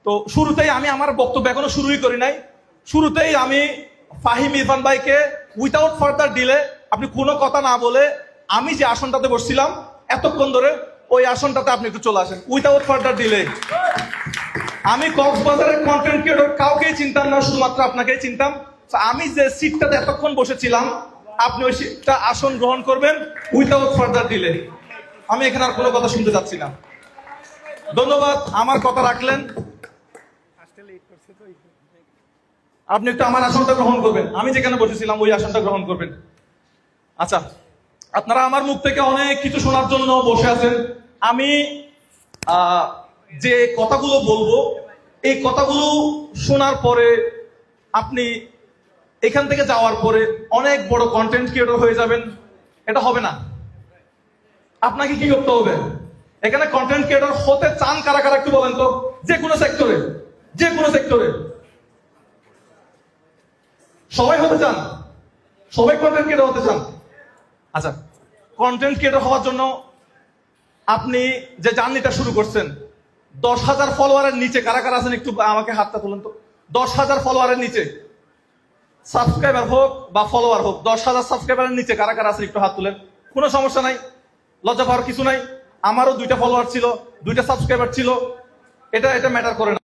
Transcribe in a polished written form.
তো শুরুতেই আমি আমার বক্তব্য এখনো শুরুই করি নাই। শুরুতেই আমি ফাহিম ইরফান ভাইকে উইথাউট ফার্দার ডিলে, আপনি কোনো কথা না বলে আমি যে আসনটাতে বসছিলাম এতক্ষণ ধরে, ওই আসনটাতে আপনি একটু চলে আসেন উইথাউট ফার্দার ডিলে। আমি কক্সবাজারের কন্টেন্ট ক্রিয়েটর কাউকেই চিনতাম না, শুধুমাত্র আপনাকেই চিনতাম। আমি যে সিটটাতে এতক্ষণ বসেছিলাম, আপনি ওই সিটটা আসন গ্রহণ করবেন উইথাউট ফার্দার ডিলে। আমি এখানে আর কোনো কথা শুনতে যাচ্ছি না। ধন্যবাদ, আমার কথা রাখলেন। আপনি একটু আমার আসনটা গ্রহণ করবেন, আমি যেখানে বসেছিলাম ওই আসনটা গ্রহণ করবেন। আচ্ছা, আপনারা আমার মুখ থেকে অনেক কিছু শোনার জন্য বসে আছেন। আমি যে কথাগুলো বলবো, এই কথাগুলো শোনার পরে আপনি এখান থেকে যাওয়ার পরে অনেক বড় কন্টেন্ট ক্রিয়েটর হয়ে যাবেন, এটা হবে না। আপনাকে কি করতে হবে? এখানে কন্টেন্ট ক্রিয়েটর হতে চান কারা কারা একটু বলেন তো? যে কোনো সেক্টরে, যে কোনো সেক্টরে সবাই হতে চান? সবাই কন্টেন্ট ক্রিয়েটর হতে চান? আচ্ছা, কন্টেন্ট ক্রিয়েটর হওয়ার জন্য আপনি যে জার্নিটা শুরু করছেন, 10,000 ফলোয়ারের নিচে কারা কারা আছেন একটু আমাকে হাতটা তুলেন তো। 10,000 ফলোয়ারের নিচে, সাবস্ক্রাইবার হোক বা ফলোয়ার হোক, 10,000 সাবস্ক্রাইবারের নিচে কারা কারা আছেন একটু হাত তুলেন। কোনো সমস্যা নাই, লজ্জা পাওয়ার কিছু নাই। আমারও 2টা ফলোয়ার ছিল, 2টা সাবস্ক্রাইবার ছিল, এটা ম্যাটার করে না।